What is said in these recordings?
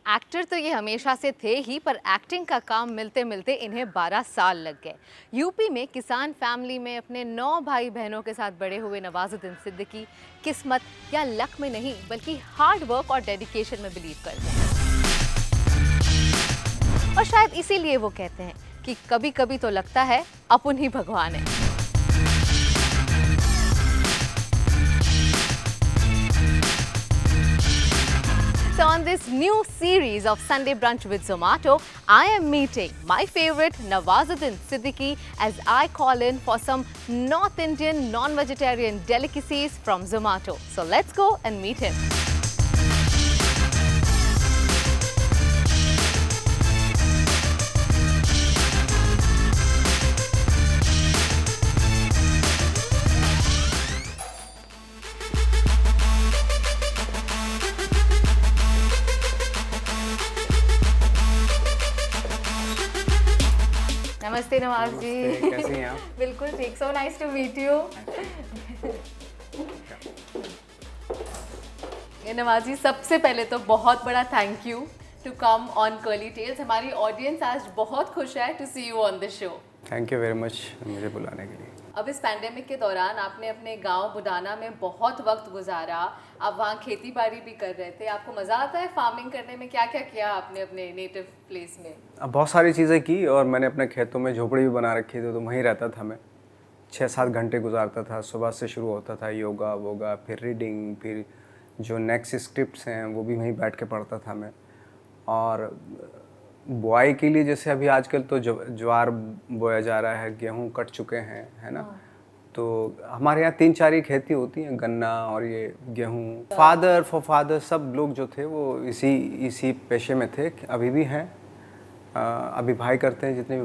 Actor तो ये हमेशा से थे ही, पर एक्टिंग का काम मिलते मिलते इन्हें 12 साल लग गए। यूपी में किसान फैमिली में अपने 9 भाई बहनों के साथ बड़े हुए नवाजुद्दीन सिद्दीकी किस्मत या लक में नहीं बल्कि हार्ड वर्क और डेडिकेशन में बिलीव करते हैं। और शायद इसीलिए वो कहते हैं कि कभी कभी तो लगता है अपन ही भगवान है। So on this new series of Sunday Brunch with Zomato, I am meeting my favorite Nawazuddin Siddiqui as I call in for some North Indian non-vegetarian delicacies from Zomato. So let's go and meet him. नमस्ते नवाज जी। कैसी हैं आप? बिल्कुल ठीक। So nice to meet you. Nawaz ji, सबसे पहले तो बहुत बड़ा thank you to come on Curly Tales. हमारी ऑडियंस आज बहुत खुश है to see you on the show. Thank you very much मुझे बुलाने के लिए। अब इस पैंडेमिक के दौरान आपने अपने गांव बुडाना में बहुत वक्त गुजारा। आप वहाँ खेती बाड़ी भी कर रहे थे। आपको मज़ा आता है फार्मिंग करने में? क्या क्या किया आपने अपने नेटिव प्लेस में? अब बहुत सारी चीज़ें की और मैंने अपने खेतों में झोपड़ी भी बना रखी थी, तो वहीं रहता था मैं। 6-7 घंटे गुजारता था। सुबह से शुरू होता था योगा वोगा, फिर रीडिंग, फिर जो नेक्स्ट स्क्रिप्ट्स हैं वो भी वहीं बैठ के पढ़ता था मैं। और बुआई के लिए जैसे अभी आजकल तो ज्वार बोया जा रहा है, गेहूँ कट चुके हैं, है ना। तो हमारे यहाँ 3-4 ही खेती होती हैं, गन्ना और ये गेहूँ। फादर सब लोग जो थे वो इसी पेशे में थे, अभी भी हैं। अभी भाई करते हैं, जितने भी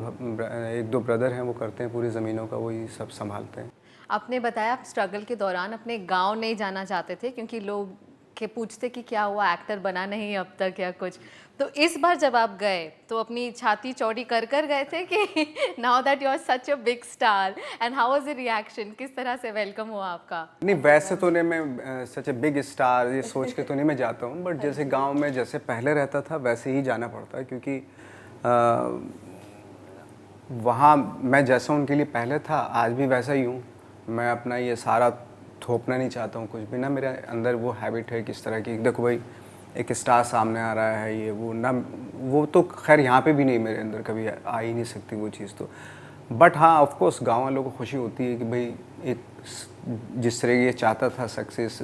1-2 ब्रदर हैं वो करते हैं, पूरी ज़मीनों का वही सब संभालते हैं। आपने बताया आप स्ट्रगल के दौरान अपने गांव नहीं जाना चाहते थे क्योंकि लोग के पूछते कि क्या हुआ, एक्टर बना नहीं अब तक या कुछ। तो इस बार जब आप गए तो अपनी छाती चौड़ी कर कर गए थे कि now that you are such a big star, and how was the reaction? किस तरह से वेलकम हुआ आपका? नहीं, वैसे तो नहीं, मैं सच ए बिग स्टार ये सोच के तो नहीं मैं जाता हूँ, बट जैसे गांव में जैसे पहले रहता था वैसे ही जाना पड़ता है, क्योंकि वहाँ मैं जैसा उनके लिए पहले था आज भी वैसा ही हूँ। मैं अपना ये सारा थोपना नहीं चाहता हूँ कुछ भी ना। मेरे अंदर वो हैबिट है किस तरह की, देखो भाई एक स्टार सामने आ रहा है, ये वो ना, वो तो खैर यहाँ पे भी नहीं, मेरे अंदर कभी आ ही नहीं सकती वो चीज़ तो। बट हाँ, ऑफ कोर्स गाँव वालों को खुशी होती है कि भाई एक जिस तरह ये चाहता था सक्सेस,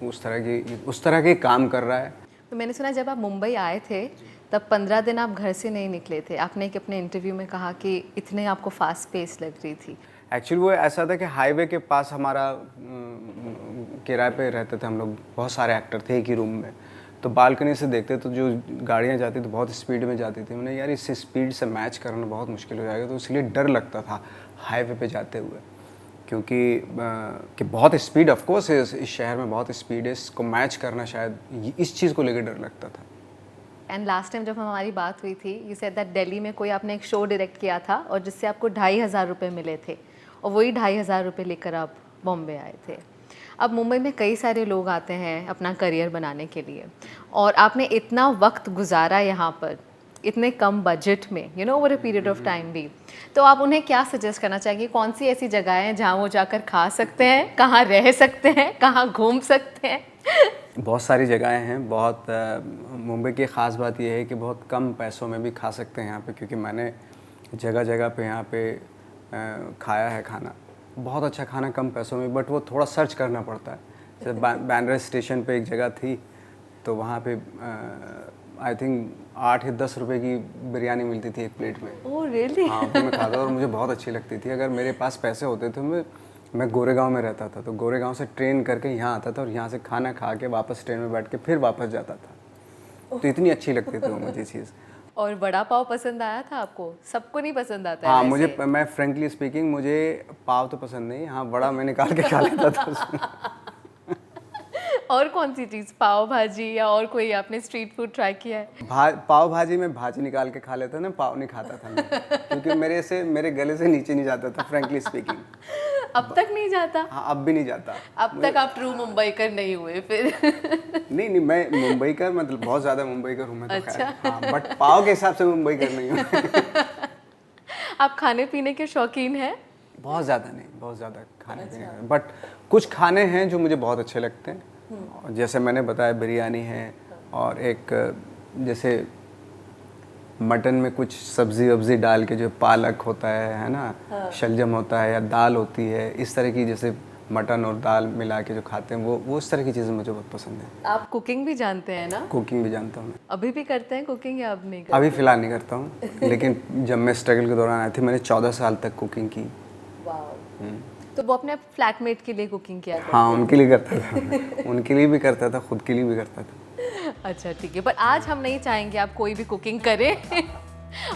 उस तरह के काम कर रहा है। तो मैंने सुना जब आप मुंबई आए थे तब 15 दिन आप घर से नहीं निकले थे। आपने एक अपने इंटरव्यू में कहा कि इतने आपको फास्ट पेस लग रही थी। एक्चुअली वो ऐसा था कि हाईवे के पास हमारा किराए पे रहते थे हम लोग, बहुत सारे एक्टर थे एक ही रूम में। तो बालकनी से देखते तो जो गाड़ियाँ जाती तो बहुत स्पीड में जाती थी। मैंने यार इस स्पीड से मैच करना बहुत मुश्किल हो जाएगा, तो इसलिए डर लगता था हाईवे पे जाते हुए, क्योंकि बहुत स्पीड, ऑफ कोर्स इस शहर में बहुत स्पीड है, इसको मैच करना शायद इस चीज़ को लेकर डर लगता था। एंड लास्ट टाइम जब हमारी बात हुई थी, यू सेड दैट दिल्ली में कोई आपने एक शो डायरेक्ट किया था और जिससे आपको 2,500 रुपये मिले थे, और वही 2,500 रुपये लेकर आप बॉम्बे आए थे। अब मुंबई में कई सारे लोग आते हैं अपना करियर बनाने के लिए, और आपने इतना वक्त गुजारा यहाँ पर इतने कम बजट में, you know, over a period of time भी। तो आप उन्हें क्या सजेस्ट करना चाहेंगे? कौन सी ऐसी जगहें हैं जहाँ वो जाकर खा सकते हैं, कहाँ रह सकते हैं, कहाँ घूम सकते हैं? बहुत सारी जगहें हैं। बहुत मुंबई की ख़ास बात यह है कि बहुत कम पैसों में भी खा सकते हैं यहाँ पे, क्योंकि मैंने जगह जगह पे यहाँ पे खाया है खाना, बहुत अच्छा खाना कम पैसों में, बट वो थोड़ा सर्च करना पड़ता है। जैसे बैंड्रा स्टेशन पे एक जगह थी, तो वहाँ पे आई थिंक 8 या 10 रुपए की बिरयानी मिलती थी एक प्लेट में। Oh really? हाँ, वो मैं खाता और मुझे बहुत अच्छी लगती थी। अगर मेरे पास पैसे होते तो मैं गोरेगांव में रहता था, तो गोरेगांव से ट्रेन करके यहाँ आता था और यहाँ से खाना खा के वापस ट्रेन में बैठ के फिर वापस जाता था। तो इतनी अच्छी लगती थी वो मुझे चीज़। और वड़ा पाव पसंद आया था आपको? सबको नहीं पसंद आता है हाँ, वैसे। मैं फ्रेंकली स्पीकिंग, मुझे पाव तो पसंद नहीं, हाँ बड़ा मैं निकाल के खा लेता था उसमें। और कौन सी चीज़, पाव भाजी या और कोई आपने स्ट्रीट फूड ट्राई किया है? पाव भाजी में भाजी निकाल के खा लेता ना, पाव नहीं खाता था मैं, क्योंकि मेरे गले से नीचे नहीं जाता था, फ्रेंकली स्पीकिंग। अब तक नहीं जाता? हाँ, अब भी नहीं जाता। अब तक आप ट्रू मुंबईकर नहीं हुए फिर? नहीं, मैं मुंबईकर मतलब बहुत ज़्यादा मुंबईकर हूँ मैं तो। अच्छा। खैर हाँ, बट पाव के हिसाब से मुंबईकर नहीं हूँ। आप खाने पीने के शौकीन हैं? बहुत ज़्यादा नहीं, बहुत ज़्यादा खाने पीने का, बट कुछ खाने हैं जो मुझे बहुत अच्छे लगते हैं। जैसे मैंने बताया बिरयानी है, और एक जैसे मटन में कुछ सब्जी वब्जी डाल के जो पालक होता है ना, शलजम होता है या दाल होती है, इस तरह की जैसे मटन और दाल मिला के जो खाते हैं वो इस तरह की चीज़ें मुझे बहुत पसंद है। आप कुकिंग भी जानते हैं ना? कुकिंग भी जानता हूँ मैं। अभी भी करते हैं कुकिंग या अब नहीं करते? अभी फ़िलहाल नहीं करता हूँ, लेकिन जब मैं स्ट्रगल के दौरान आई थी मैंने 14 साल तक कुकिंग की। वाओ। तो वो अपने फ्लैटमेट के लिए कुकिंग किया था? हाँ, उनके लिए करता था मैं। उनके लिए भी करता था, खुद के लिए भी करता था। अच्छा ठीक है, पर आज हम नहीं चाहेंगे आप कोई भी कुकिंग करें।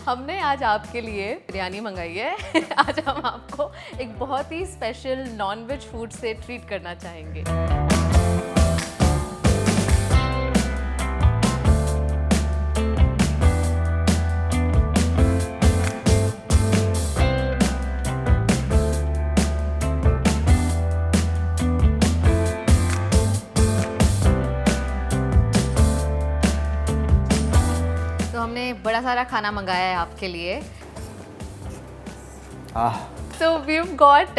हमने आज आपके लिए बिरयानी मंगाई है। आज हम आपको एक बहुत ही स्पेशल नॉन-वेज फूड से ट्रीट करना चाहेंगे। तो हमने बड़ा सारा खाना मंगाया है आपके लिए। आह, So we've got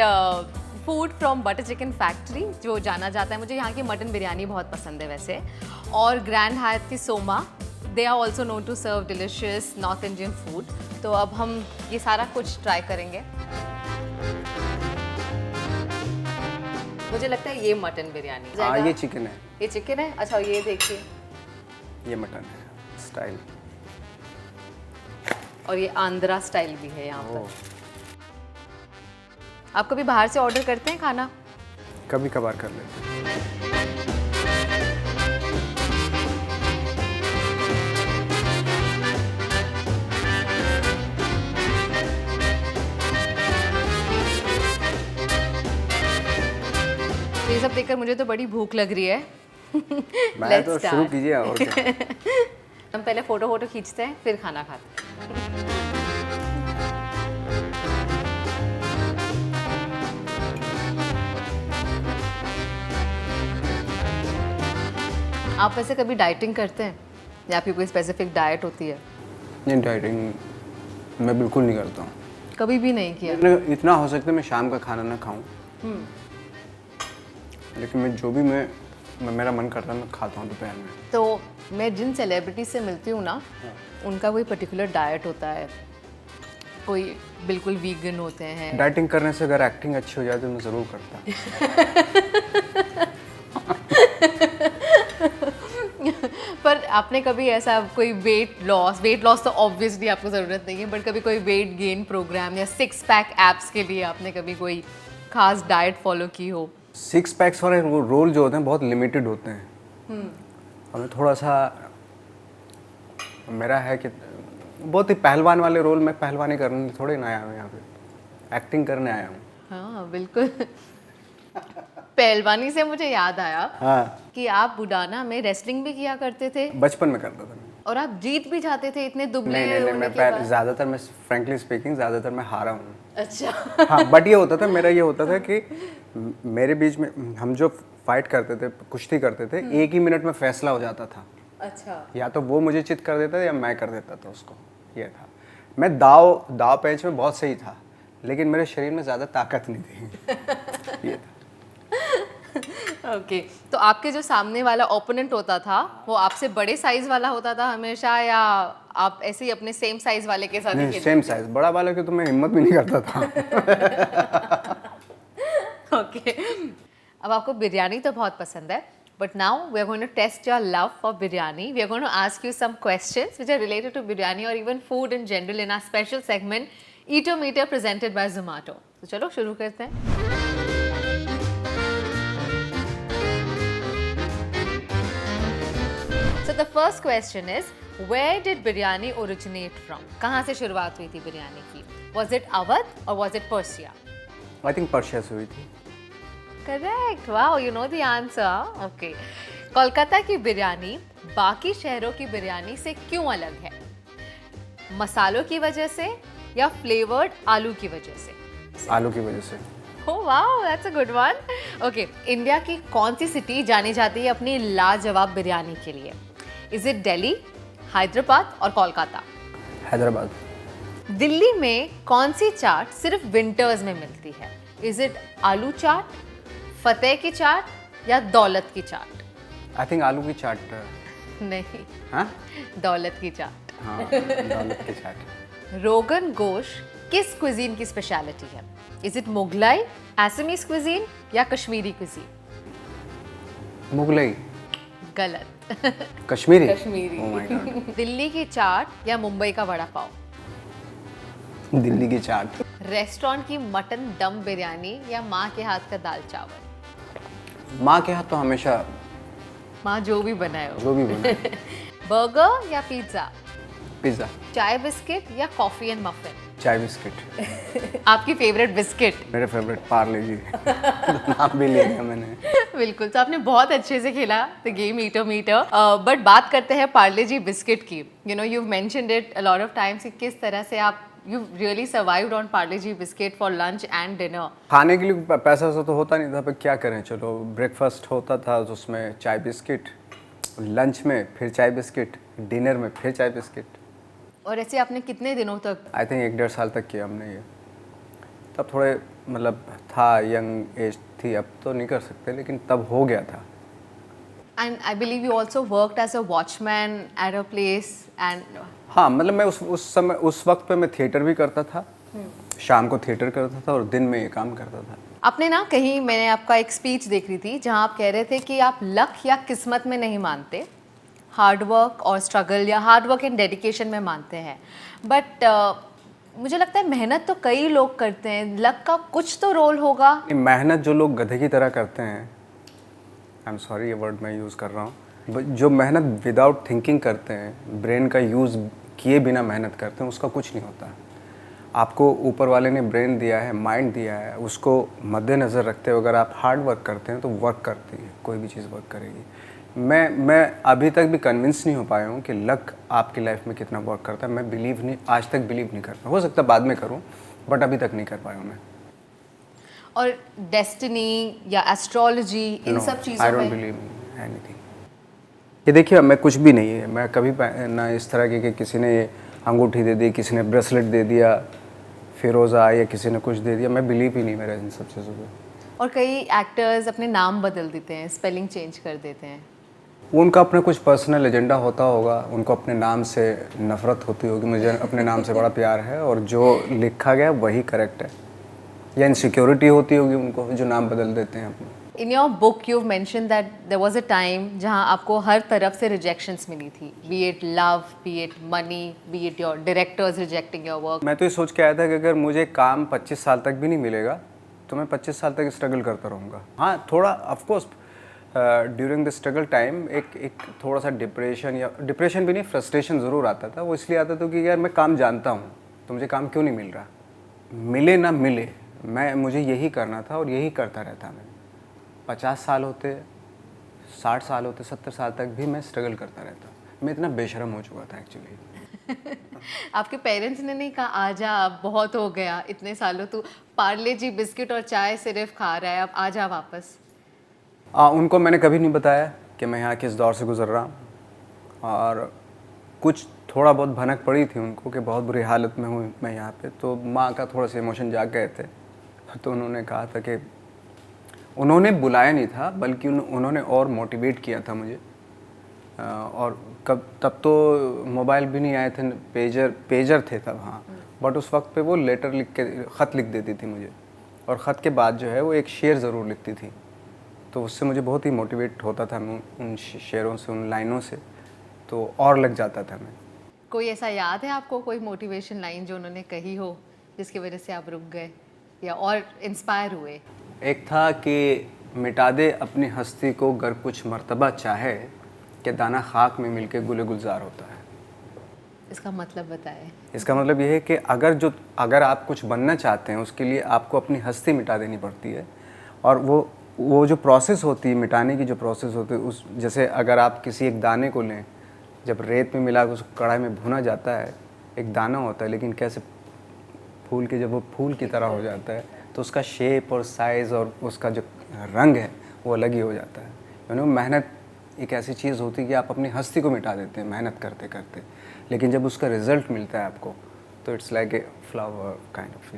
food from butter chicken factory, जो जाना जाता है। मुझे यहाँ की मटन बिरयानी बहुत पसंद है वैसे। और ग्रैंड हायत की Soma, they are also known to serve delicious north Indian food. तो अब हम ये सारा कुछ ट्राई करेंगे। मुझे लगता है ये मटन बिरयानी हाँ, ये चिकन है। ये चिकन है? अच्छा, ये देखिए, ये मटन है स्टाइल। और ये आंध्रा स्टाइल भी है यहाँ पर। ओह, आप कभी बाहर से ऑर्डर करते हैं खाना? कभी कभार कर लेते हैं। तो ये सब देखकर मुझे तो बड़ी भूख लग रही है। मैं Let's तो start. शुरू कीजिए और क्या। हम पहले फोटो खींचते हैं, फिर खाना खाते हैं। आप वैसे कभी डाइटिंग करते हैं या आपकी कोई स्पेसिफिक डाइट होती है? नहीं, डाइटिंग मैं बिल्कुल नहीं करता हूँ। कभी भी नहीं किया? इतना हो सकता है मैं शाम का खाना ना खाऊं, लेकिन मैं जो भी मेरा मन करता है मैं खाता हूँ दोपहर में। तो मैं जिन सेलिब्रिटी से मिलती हूँ ना, उनका कोई पर्टिकुलर डाइट होता है, कोई बिल्कुल वीगन होते हैं। डाइटिंग करने से अगर एक्टिंग अच्छी हो जाए तो मैं ज़रूर करता। पर आपने कभी ऐसा कोई वेट लॉस तो ऑब्वियसली आपको ज़रूरत नहीं है, बट कभी कोई वेट गेन प्रोग्राम या 6 पैक एप्स के लिए आपने कभी कोई खास डाइट फॉलो की हो? 6 पैक्स वाले वो रोल जो होते हैं बहुत लिमिटेड होते हैं। और मैं थोड़ा सा मेरा है कि बहुत ही पहलवान वाले रोल में पहलवानी करने थोड़े ना आया हूँ, यहाँ पे एक्टिंग करने आया हूँ। हाँ बिल्कुल। पहलवानी से मुझे याद आया हाँ, कि आप बुडाना में रेसलिंग भी किया करते थे बचपन में करता था मैं। और आप जीत भी जाते थे इतने दुबले नहीं, होने मैं के बाद। ज़्यादातर मैं फ्रेंकली स्पीकिंग ज़्यादातर मैं हारा हूँ। अच्छा। हाँ, बट ये होता था, मेरा ये होता था कि मेरे बीच में हम जो फाइट करते थे, कुश्ती करते थे, एक ही मिनट में फैसला हो जाता था। अच्छा। या तो वो मुझे चित कर देता था या मैं कर देता था उसको। ये था, मैं दाव पेच में बहुत सही था, लेकिन मेरे शरीर में ज़्यादा ताकत नहीं थी। ये था। ओके, तो आपके जो सामने वाला ओपोनेंट होता था वो आपसे बड़े साइज वाला होता था हमेशा, या आप ऐसे ही अपने सेम साइज वाले के साथ ही नहीं, खेलते सेम साइज। बड़ा वाला के तो मैं हिम्मत भी नहीं करता था। ओके। अब आपको बिरयानी तो बहुत पसंद है, but now we are going to test your love for biryani. We are going to ask you some questions which are related to biryani और even food in general in our special segment Eatometer presented by Zomato. तो चलो शुरू करते हैं। So the first question is, where did biryani originate from? कहाँ से शुरुआत हुई थी बिरयानी की? Was it Awadh or was it Persia? I think Persia से हुई थी। Correct. Wow, you know the answer. Okay. Kolkata की बिरयानी बाकी शहरों की बिरयानी से क्यों अलग है? मसालों की वजह से या फ्लेवर्ड आलू की वजह से? आलू की वजह से। Oh wow, that's a good one. Okay, India की कौन सी सिटी जानी जाती है अपनी लाजवाब बिरयानी के लिए? इज इट दिल्ली, हैदराबाद और कोलकाता? हैदराबाद। दिल्ली में कौन सी चाट सिर्फ विंटर्स में मिलती है? इज इट आलू चाट, फतेह की चाट या दौलत की चाट? आई थिंक आलू की चाट। नहीं, हाँ दौलत की चाट। हाँ, दौलत की चाट। रोगन गोश किस क्विजीन की स्पेशलिटी है? Is it Mughlai, Assamese cuisine या कश्मीरी क्विजीन? मुगलई। गलत। Kashmiri. Kashmiri. Oh my God। Delhi की चाट या मुंबई का वड़ा पाव? दिल्ली की चाट। रेस्टोरेंट की मटन दम बिरयानी या माँ के हाथ का दाल चावल? माँ के हाथ तो हमेशा माँ जो भी बनाए हो। जो भी बने। बर्गर या पिज्जा? पिज्ज़ा। चाय बिस्किट या कॉफी एंड मफिन? चाय बिस्किट। आपकी फेवरेट बिस्किट? मेरे फेवरेट पार्ले जी। नाम भी ले लिया मैंने। बिल्कुल, तो आपने बहुत अच्छे से खेला the game eater meter. But बात करते हैं पार्ले जी बिस्किट की। You know, you mentioned it a lot of times कि किस तरह से आप you really survived on Parle G biscuit for lunch and dinner. खाने के लिए पैसा से तो होता नहीं था, पर क्या करें, चलो ब्रेकफास्ट होता था तो उसमें चाय बिस्किट, लंच में फिर चाय बिस्किट, डिनर में फिर चाय बिस्किट। और ऐसे आपने कितने दिनों तक? आई थिंक 1-1.5 साल तक किया हमने ये। तब थोड़े मतलब था, यंग एज थी, अब तो नहीं कर सकते, लेकिन तब हो गया था। And I believe you also worked as a watchman at a place and. हाँ, मतलब मैं उस समय उस वक्त पे मैं थिएटर भी करता था, शाम को थिएटर करता था और दिन में ये काम करता था। आपने ना कहीं, मैंने आपका एक स्पीच देख रही थी जहां आप कह रहे थे कि आप लक या किस्मत में नहीं मानते, हार्ड वर्क और स्ट्रगल या हार्ड वर्क एंड डेडिकेशन में मानते हैं। बट मुझे लगता है मेहनत तो कई लोग करते हैं, लक का कुछ तो रोल होगा। मेहनत जो लोग गधे की तरह करते हैं, आई एम सॉरी ये वर्ड मैं यूज़ कर रहा हूँ, जो मेहनत विदाउट थिंकिंग करते हैं, ब्रेन का यूज़ किए बिना मेहनत करते हैं, उसका कुछ नहीं होता। आपको ऊपर वाले ने ब्रेन दिया है, माइंड दिया है, उसको मद्देनज़र रखते हुए अगर आप हार्ड वर्क करते हैं तो वर्क करती है, कोई भी चीज़ वर्क करेगी। मैं अभी तक भी कन्विंस नहीं हो पाया हूँ कि लक आपकी लाइफ में कितना वर्क करता है। मैं बिलीव नहीं, आज तक बिलीव नहीं करता। हो सकता है बाद में करूँ, बट अभी तक नहीं कर पाया हूँ मैं। और डेस्टिनी या एस्ट्रोलॉजी, इन सब चीज़ों आई डोंट में? Believe anything. ये देखिए, मैं कुछ भी नहीं है, मैं कभी ना इस तरह के कि किसी ने अंगूठी दे दी, किसी ने ब्रेसलेट दे दिया, फिरोज़ा, या किसी ने कुछ दे दिया, मैं बिलीव ही नहीं मेरा इन सब चीज़ों पे। और कई एक्टर्स अपने नाम बदल देते हैं, स्पेलिंग चेंज कर देते हैं। उनका अपना कुछ पर्सनल एजेंडा होता होगा, उनको अपने नाम से नफ़रत होती होगी। मुझे अपने नाम से बड़ा प्यार है और जो लिखा गया वही करेक्ट है, या इनसिक्योरिटी होती होगी उनको जो नाम बदल देते हैं अपने। In your book you mention that there was a time जहां आपको हर तरफ से रिजेक्शंस मिली थी, be it love, be it money, be it your directors rejecting your work. मैं तो ये सोच के आया था कि अगर मुझे काम 25 साल तक भी नहीं मिलेगा तो मैं 25 साल तक स्ट्रगल करता रहूँगा। हाँ, थोड़ा of course during the struggle time एक थोड़ा सा डिप्रेशन, या डिप्रेशन भी नहीं, फ्रस्ट्रेशन ज़रूर आता था। वो इसलिए आता था कि यार मैं काम जानता हूँ तो मुझे काम क्यों नहीं मिल रहा, मिले ना मिले, मुझे यही करना था और यही करता रहता। मैं 50 साल होते, 60 साल होते, 70 साल तक भी मैं स्ट्रगल करता रहता। मैं इतना बेशरम हो चुका था एक्चुअली। आपके पेरेंट्स ने नहीं कहा आजा अब बहुत हो गया, इतने सालों तू पार्ले जी बिस्किट और चाय सिर्फ खा रहा है, अब आजा वापस? उनको मैंने कभी नहीं बताया कि मैं यहाँ किस दौर से गुजर रहा हूँ, और कुछ थोड़ा बहुत भनक पड़ी थी उनको कि बहुत बुरी हालत में हूँ मैं यहाँ पे, तो माँ का थोड़ा सा इमोशन जाग गए थे। तो उन्होंने कहा था कि उन्होंने बुलाया नहीं था, बल्कि उन्होंने और मोटिवेट किया था मुझे। और तब तो मोबाइल भी नहीं आए थे, पेजर थे तब, हाँ। बट उस वक्त पे वो लेटर लिख के, ख़त लिख देती थी मुझे, और ख़त के बाद जो है वो एक शेर ज़रूर लिखती थी। तो उससे मुझे बहुत ही मोटिवेट होता था मैं उन शेरों से, उन लाइनों से, तो और लग जाता था मैं। कोई ऐसा याद है आपको, कोई मोटिवेशन लाइन जो उन्होंने कही हो जिसकी वजह से आप रुक गए या और इंस्पायर हुए? एक था कि मिटा दे अपनी हस्ती को गर कुछ मर्तबा चाहे, कि दाना खाक में मिलके गुले गुलजार होता है। इसका मतलब बताएं। इसका मतलब ये है कि अगर आप कुछ बनना चाहते हैं, उसके लिए आपको अपनी हस्ती मिटा देनी पड़ती है। और वो जो प्रोसेस होती है, मिटाने की जो प्रोसेस होती है, उस जैसे अगर आप किसी एक दाने को लें, जब रेत में मिला कर उसको कढ़ाई में भुना जाता है, एक दाना होता है, लेकिन कैसे फूल के जब वो फूल की तरह हो जाता है, तो उसका शेप और साइज़ और उसका जो रंग है वो अलग ही हो जाता है। मेहनत एक ऐसी चीज़ होती है कि आप अपनी हस्ती को मिटा देते हैं मेहनत करते करते, लेकिन जब उसका रिजल्ट मिलता है आपको तो it's like a flower kind of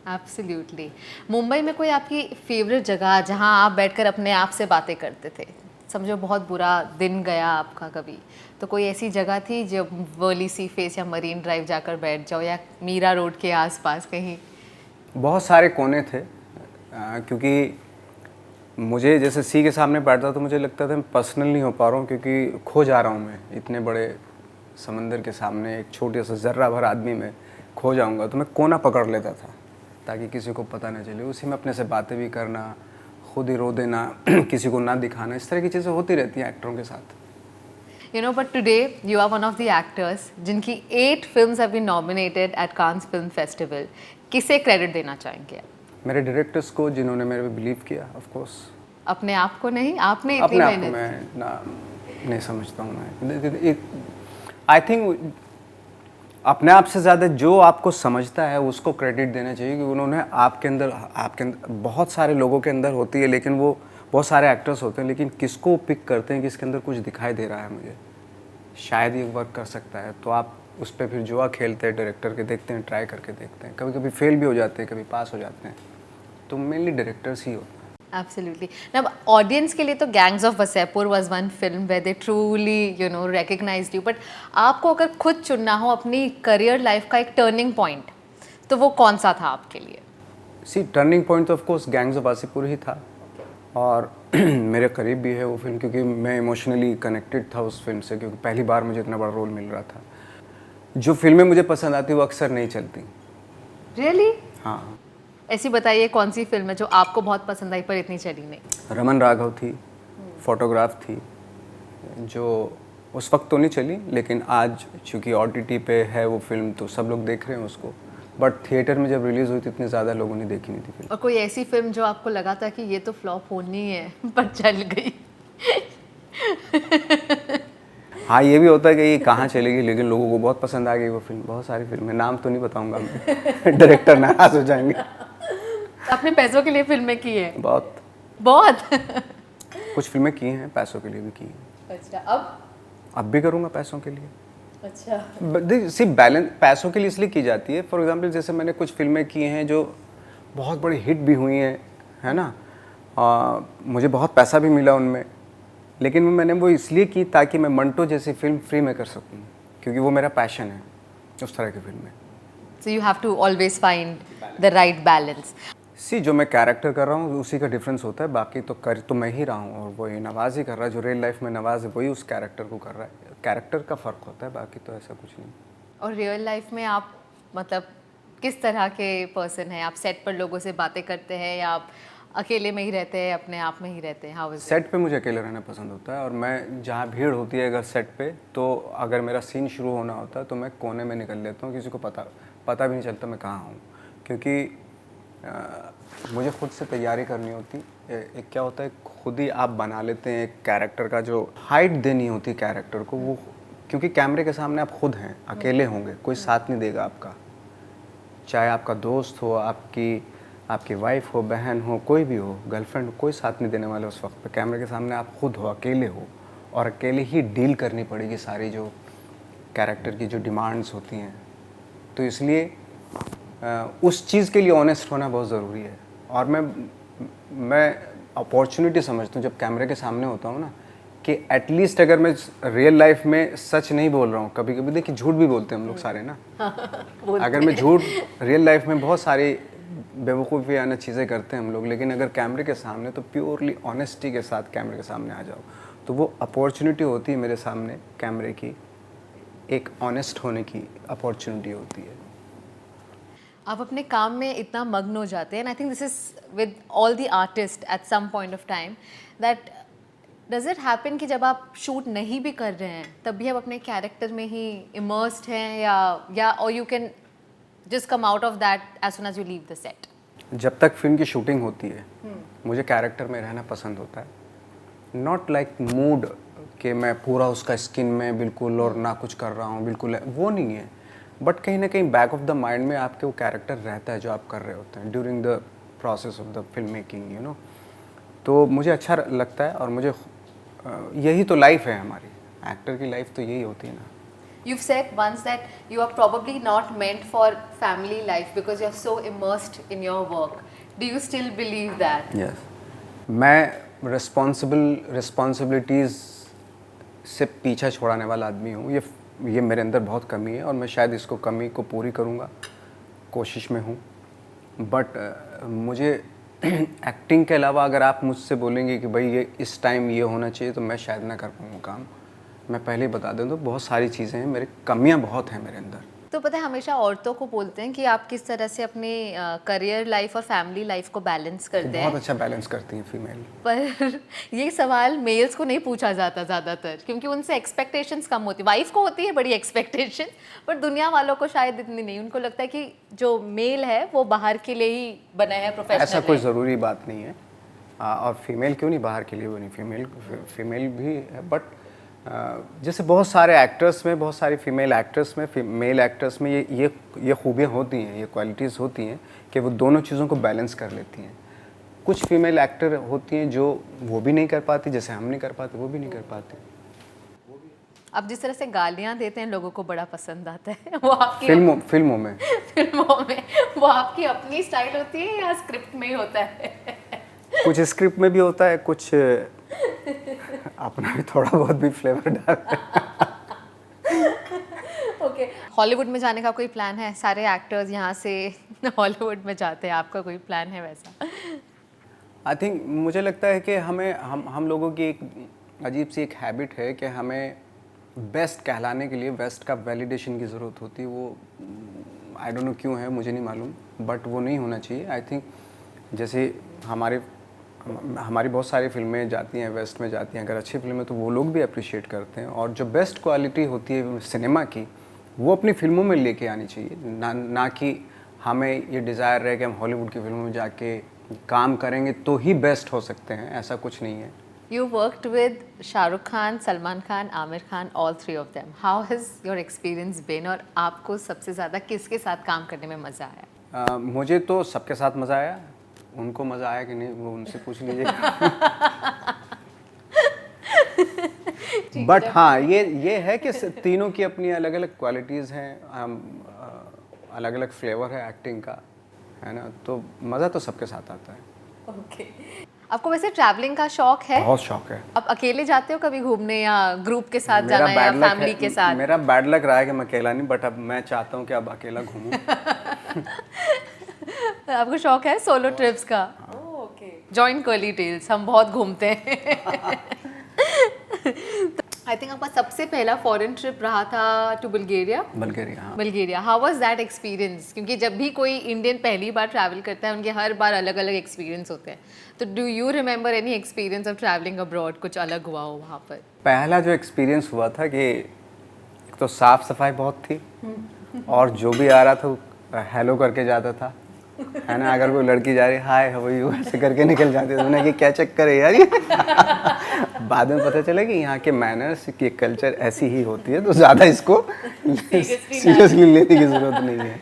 absolutely. Mumbai में कोई आपकी फेवरेट जगह जहाँ आप बैठकर अपने आप से बातें करते थे? समझो बहुत बुरा दिन गया आपका कभी, तो कोई ऐसी जगह थी जब वर्ली सी फेस या मरीन ड्राइव जाकर बैठ जाओ या मीरा रोड के आसपास कहीं? बहुत सारे कोने थे क्योंकि मुझे जैसे सी के सामने बैठता तो मुझे लगता था मैं पर्सनल नहीं हो पा रहा हूँ, क्योंकि खो जा रहा हूँ मैं इतने बड़े समंदर के सामने एक छोटे सा जर्रा भर आदमी में खो जाऊँगा। तो मैं कोना पकड़ लेता था ताकि किसी को पता ना चले, उसी में अपने से बातें भी करना, खुद ही रो देना किसी को ना दिखाना, इस तरह की चीज़ें होती रहती हैं एक्टरों के साथ। You know, but today you are one of the actors जिनकी 8 films have been nominated at Cannes Film Festival. किसे क्रेडिट देना चाहेंगे आप? मेरे डायरेक्टर्स को जिन्होंने मेरे पे बिलीव किया, ऑफ कोर्स। अपने आप को नहीं, आपने इतनी अपने आप को मेहनत मैं ना नहीं समझता हूँ मैं। आई थिंक अपने आप से ज़्यादा जो आपको समझता है उसको क्रेडिट देना चाहिए, कि उन्होंने आपके अंदर बहुत सारे लोगों के अंदर होती है, लेकिन वो बहुत सारे एक्टर्स होते हैं, लेकिन किसको पिक करते हैं कि इसके अंदर कुछ दिखाई दे रहा है मुझे, शायद ये वर्क कर सकता है, तो आप उस पर फिर जुआ खेलते हैं, डायरेक्टर के देखते हैं, ट्राई करके देखते हैं, कभी कभी फेल भी हो जाते हैं, कभी पास हो जाते हैं, तो मेनली डायरेक्टर्स ही होते हैं। Absolutely. Now, audience के लिए तो Gangs of Wasseypur was one film where they truly, you know, recognized you. But आपको अगर खुद चुनना हो अपनी करियर लाइफ का एक टर्निंग पॉइंट, तो वो कौन सा था आपके लिए? सी टर्निंग पॉइंट तो of course Gangs of Wasseypur ही था, और मेरे करीब भी है वो फिल्म, क्योंकि मैं इमोशनली कनेक्टेड था उस फिल्म से, क्योंकि पहली बार मुझे इतना बड़ा रोल मिल रहा था। जो फिल्में मुझे पसंद आती वो अक्सर नहीं चलती। Really? हाँ, ऐसी बताइए कौन सी फिल्म है जो आपको बहुत पसंद आई पर इतनी चली नहीं? रमन राघव थी, फोटोग्राफ थी, जो उस वक्त तो नहीं चली, लेकिन आज चूँकि OTT पे है वो फिल्म तो सब लोग देख रहे हैं उसको, बट थिएटर में जब रिलीज़ हुई तो इतने ज़्यादा लोगों ने देखी नहीं थी फिल्म। और कोई ऐसी फिल्म जो आपको लगा था कि ये तो फ्लॉप होनी है पर चल गई? हाँ, ये भी होता है कि ये कहाँ चलेगी, लेकिन लोगों को बहुत पसंद आ गई वो फिल्म। बहुत सारी फिल्में, नाम तो नहीं बताऊंगा मैं डायरेक्टर नाराज हो जाएंगे। आपने पैसों के लिए फिल्में की है? बहुत बहुत। कुछ फिल्में की हैं, पैसों के लिए भी की हैं। अच्छा, अब भी करूँगा पैसों के लिए। अच्छा, सिर्फ बैलेंस पैसों के लिए इसलिए की जाती है, फॉर एग्जांपल जैसे मैंने कुछ फिल्में की हैं जो बहुत बड़ी हिट भी हुई हैं, है ना, मुझे बहुत पैसा भी मिला उनमें, लेकिन मैंने वो इसलिए की ताकि मैं मंटो जैसी फिल्म फ्री में कर सकूं, क्योंकि वो मेरा पैशन है उस तरह की फिल्में। so you have to always find the right balance. जो मैं कैरेक्टर कर रहा हूँ उसी का डिफरेंस होता है, बाकी तो कर तो मैं ही रहा हूँ, और वही नवाज ही कर रहा है, जो रियल लाइफ में नवाज है वही उस कैरेक्टर को कर रहा है। कैरेक्टर का फ़र्क होता है, बाकी तो ऐसा कुछ नहीं। और रियल लाइफ में आप मतलब किस तरह के पर्सन हैं? आप सेट पर लोगों से बातें करते हैं या आप अकेले में ही रहते हैं, अपने आप में ही रहते हैं? हाउ इज सेट पे मुझे अकेले रहना पसंद होता है, और मैं जहाँ भीड़ होती है अगर सेट पे, तो अगर मेरा सीन शुरू होना होता है तो मैं कोने में निकल लेता हूँ, किसी को पता भी नहीं चलता मैं कहाँ हूँ, क्योंकि मुझे खुद से तैयारी करनी होती। एक क्या होता है, खुद ही आप बना लेते हैं एक कैरेक्टर का, जो हाइट देनी होती है कैरेक्टर को, वो क्योंकि कैमरे के सामने आप खुद हैं, अकेले होंगे, कोई साथ नहीं देगा आपका, चाहे आपका दोस्त हो, आपकी वाइफ हो, बहन हो, कोई भी हो, गर्लफ्रेंड हो, कोई साथ नहीं देने वाले उस वक्त पे। कैमरे के सामने आप खुद हो, अकेले हो, और अकेले ही डील करनी पड़ेगी सारी जो कैरेक्टर की जो डिमांड्स होती हैं। तो इसलिए उस चीज़ के लिए ऑनेस्ट होना बहुत ज़रूरी है, और मैं अपॉर्चुनिटी समझता हूँ जब कैमरे के सामने होता हूँ ना, कि एटलीस्ट अगर मैं रियल लाइफ में सच नहीं बोल रहा हूँ, कभी कभी देखिए झूठ भी बोलते हैं हम लोग सारे ना, अगर मैं झूठ रियल लाइफ में बहुत सारी बेवकूफ़ियाना चीज़ें करते हैं हम लोग, लेकिन अगर कैमरे के सामने तो प्योरली ऑनेस्टी के साथ कैमरे के सामने आ जाओ, तो वो अपॉर्चुनिटी होती है मेरे सामने, कैमरे की एक ऑनेस्ट होने की अपॉर्चुनिटी होती है। आप अपने काम में इतना मग्न हो जाते हैं, and I think this is with all the artist at some point of time, that does it happen कि जब आप शूट नहीं भी कर रहे हैं तब भी आप अपने कैरेक्टर में ही इमर्स्ड हैं, या और you can just come out of that as soon as you leave the set? जब तक फिल्म की शूटिंग होती है मुझे कैरेक्टर में रहना पसंद होता है, नॉट लाइक मूड कि मैं पूरा उसका स्किन में बिल्कुल और ना कुछ कर रहा हूँ, बिल्कुल वो नहीं है, बट कहीं ना कहीं बैक ऑफ द माइंड में आपके वो कैरेक्टर रहता है जो आप कर रहे होते हैं during the process of the film making, you know. तो मुझे अच्छा लगता है, और मुझे यही तो लाइफ है हमारी, एक्टर की लाइफ तो यही होती है ना। You've said once that you are probably not meant for family life because you're so immersed in your work. Do you still believe that? Yes, मैं रिस्पॉन्सिबिलिटीज़ से पीछा छुड़ाने वाला आदमी हूँ। ये मेरे अंदर बहुत कमी है, और मैं शायद इसको कमी को पूरी करूँगा, कोशिश में हूँ। बट मुझे एक्टिंग के अलावा अगर आप मुझसे बोलेंगे कि भाई ये इस टाइम ये होना चाहिए, तो मैं शायद ना कर पाऊँगा काम। मैं पहले ही बता दूँ तो बहुत सारी चीज़ें हैं, मेरे कमियाँ बहुत हैं मेरे अंदर। तो पता है हमेशा औरतों को बोलते हैं कि आप किस तरह से अपने करियर लाइफ और फैमिली लाइफ को बैलेंस करते बहुत हैं, अच्छा बैलेंस करती हैं फीमेल। पर ये सवाल मेल्स को नहीं पूछा जाता ज़्यादातर, क्योंकि उनसे एक्सपेक्टेशंस कम होती। वाइफ को होती है बड़ी एक्सपेक्टेशन, पर दुनिया वालों को शायद इतनी नहीं। उनको लगता है कि जो मेल है वो बाहर के लिए ही बना है, प्रोफेशनल ऐसा कोई ज़रूरी बात नहीं है। और फीमेल क्यों नहीं बाहर के लिए बनी, फीमेल भी है। बट जैसे बहुत सारे एक्टर्स में, बहुत सारी फीमेल एक्टर्स में, मेल एक्टर्स में ये खूबियाँ होती हैं, ये क्वालिटीज़ होती हैं कि वो दोनों चीज़ों को बैलेंस कर लेती हैं। कुछ फीमेल एक्टर होती हैं जो वो भी नहीं कर पाती, जैसे हम नहीं कर पाते, वो भी नहीं कर पाते। अब जिस तरह से गालियां देते हैं लोगों को बड़ा पसंद आता है, वो आपकी फिल्मों में फिल्मों में वो आपकी अपनी स्टाइल होती है या स्क्रिप्ट में ही होता है? कुछ स्क्रिप्ट में भी होता है, कुछ अपना भी थोड़ा बहुत भी फ्लेवर डालते हैं। ओके, हॉलीवुड में जाने का कोई प्लान है? सारे एक्टर्स यहाँ से हॉलीवुड में जाते हैं, आपका कोई प्लान है वैसा? आई थिंक मुझे लगता है कि हम लोगों की एक अजीब सी एक हैबिट है कि हमें बेस्ट कहलाने के लिए वेस्ट का वैलिडेशन की ज़रूरत होती है। वो आई डोंट नो क्यों है, मुझे नहीं मालूम, बट वो नहीं होना चाहिए। आई थिंक जैसे हमारी बहुत सारी फिल्में जाती हैं वेस्ट में जाती हैं, अगर अच्छी फिल्में तो वो लोग भी अप्रिशिएट करते हैं, और जो बेस्ट क्वालिटी होती है सिनेमा की वो अपनी फिल्मों में लेके आनी चाहिए। ना कि हमें ये डिज़ायर रहे कि हम हॉलीवुड की फिल्मों में जाके काम करेंगे तो ही बेस्ट हो सकते हैं, ऐसा कुछ नहीं है। You worked with Shahrukh Khan, Salman Khan, Aamir Khan, all three of them. How has your experience been? और आपको सबसे ज़्यादा किसके साथ काम करने में मज़ा आया? मुझे तो सबके साथ मज़ा आया। उनको मज़ा आया कि नहीं वो उनसे पूछ लीजिएगा। बट हाँ, ये है कि तीनों की अपनी अलग अलग क्वालिटीज़ हैं, अलग अलग फ्लेवर है एक्टिंग का, है ना। तो मज़ा तो सबके साथ आता है। ओके, आपको वैसे ट्रैवलिंग का शौक है? बहुत शौक है। आप अकेले जाते हो कभी घूमने, या ग्रुप के साथ जाना, या फैमिली के साथ? मेरा बैड लक रहा है कि मैं अकेला नहीं, बट अब मैं चाहता हूँ कि अब अकेला घूमूं। आपको शौक है सोलो ट्रिप्स का? ओके, जॉइन कर्ली टेल्स, हम बहुत घूमते हैं। आई थिंक आपका सबसे पहला फॉरेन ट्रिप रहा था टू बुल्गारिया। हाँ। Bulgaria, how was that experience? क्योंकि जब भी कोई इंडियन पहली बार ट्रैवल करता है उनके हर बार अलग अलग एक्सपीरियंस होते हैं। तो do you remember any experience of travelling abroad, कुछ अलग हुआ हो वहाँ पर? पहला जो एक्सपीरियंस हुआ था कि एक तो साफ सफाई बहुत थी, और जो भी आ रहा था वो हेलो करके जाता था, है ना। अगर कोई लड़की जा रही हाय हाउ आर यू ऐसे करके निकल जाते थे। मैंने कि क्या चक्कर है यार ये। बाद में पता चला कि यहाँ के मैनर्स की कल्चर ऐसी ही होती है, तो ज़्यादा इसको सीरियसली लेने की ज़रूरत नहीं है।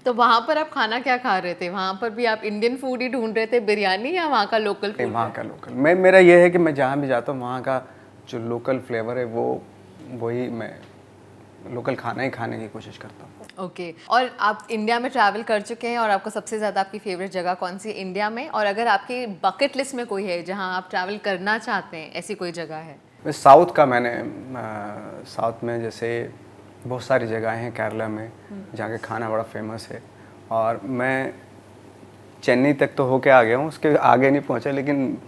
तो वहाँ पर आप खाना क्या खा रहे थे? वहाँ पर भी आप इंडियन फूड ही ढूंढ रहे थे, बिरयानी, या वहाँ का लोकल फूड? वहाँ का लोकल। मेरा ये है कि मैं जहाँ भी जाता हूँ वहाँ का जो लोकल फ्लेवर है वही मैं लोकल खाना ही खाने की कोशिश करता हूँ। ओके, और आप इंडिया में ट्रैवल कर चुके हैं, और आपको सबसे ज़्यादा आपकी फेवरेट जगह कौन सी है इंडिया में? और अगर आपकी बकेट लिस्ट में कोई है जहाँ आप ट्रैवल करना चाहते हैं, ऐसी कोई जगह है? साउथ का मैंने साउथ में जैसे बहुत सारी जगहें हैं केरला में जहाँ के खाना बड़ा फेमस है, और मैं चेन्नई तक तो होके आ गया हूँ, उसके आगे नहीं पहुँचा, लेकिन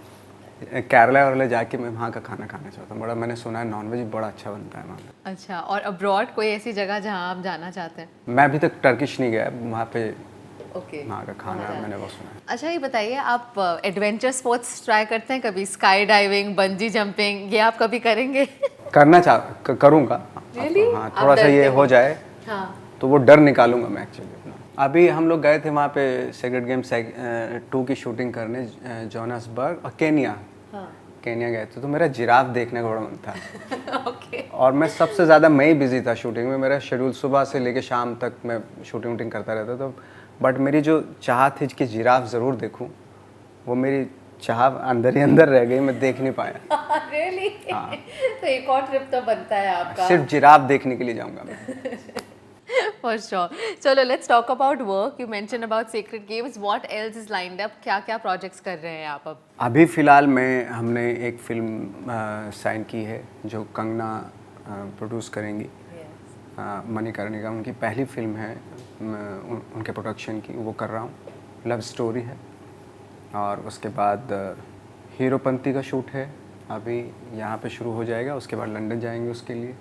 केरला वाले जाके मैं वहाँ का खाना खाना चाहता हूँ। बड़ा मैंने सुना है नॉनवेज बड़ा अच्छा बनता है वहाँ पे। अच्छा, और अब्रॉड कोई ऐसी जगह जहाँ आप जाना चाहते हैं? मैं अभी तक टर्किश नहीं गया, वहाँ पे ओके, वहाँ का खाना मैंने बहुत सुना है। अच्छा ये बताइए, आप एडवेंचर स्पोर्ट्स ट्राई करते हैं कभी? स्काई डाइविंग, बंजी जंपिंग, ये आप कभी करेंगे? करूँगा। Really? हाँ, थोड़ा सा ये हो जाए तो वो डर निकालूंगा मैं एक्चुअली अपना। अभी हम लोग गए थे वहाँ पे सेक्रेड गेम 2 की शूटिंग करने जोहान्सबर्ग और केनिया गए थे, तो मेरा जिराफ देखने का बड़ा मन था। ओके, और मैं सबसे ज़्यादा मैं ही बिजी था शूटिंग में। मेरा शेड्यूल सुबह से लेके शाम तक मैं शूटिंग करता रहता, तो बट मेरी जो चाह थी कि जिराफ ज़रूर देखूं, वो मेरी चाह अंदर ही अंदर रह गई, मैं देख नहीं पाया। रियली? तो एक और ट्रिप तो बनता है आपका। सिर्फ जिराफ देखने के लिए जाऊंगा मैं। For sure. Chalo, let's talk about work. You mentioned about Sacred Games. What else is lined up? क्या-क्या projects कर रहे हैं आप अब? अभी फ़िलहाल में हमने एक फ़िल्म साइन की है जो कंगना प्रोड्यूस करेंगी। मणिकर्णिका उनकी पहली फ़िल्म है, उनके प्रोडक्शन की, वो कर रहा हूँ। लव स्टोरी है। और उसके बाद हीरोपंती का शूट है, अभी यहाँ पे शुरू हो जाएगा। उसके बाद लंदन जाएंगे उसके लिए।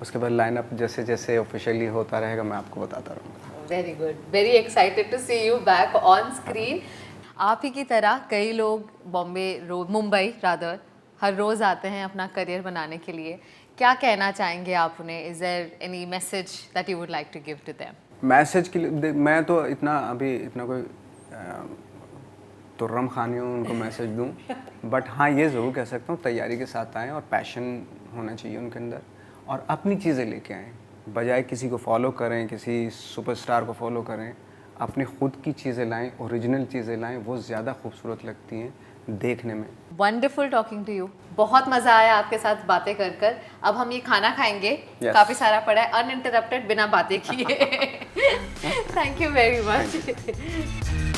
उसके बाद लाइनअप जैसे जैसे ऑफिशियली होता रहेगा मैं आपको बताता रहूँगा। Very good, very excited to see you back on screen. आप ही की तरह कई लोग मुंबई रादर हर रोज़ आते हैं अपना करियर बनाने के लिए। क्या कहना चाहेंगे आप उन्हें? Is there any message that you would like to give to them? Message के लिए मैं तो इतना कोई तुर्रम खानी हूँ उनको मैसेज दूँ, बट हाँ ये ज़रूर कह सकता हूँ तैयारी के साथ आएँ और पैशन होना चाहिए उनके अंदर, और अपनी चीज़ें लेके आएँ। बजाय किसी को फॉलो करें, किसी सुपरस्टार को फॉलो करें, अपनी खुद की चीज़ें लाएं, ओरिजिनल चीज़ें लाएं, वो ज़्यादा खूबसूरत लगती हैं देखने में। वंडरफुल टॉकिंग टू यू, बहुत मज़ा आया आपके साथ बातें कर कर। अब हम ये खाना खाएंगे, Yes. काफ़ी सारा पड़ा है अनइंटरप्टेड, बिना बातें किए। Thank you very much.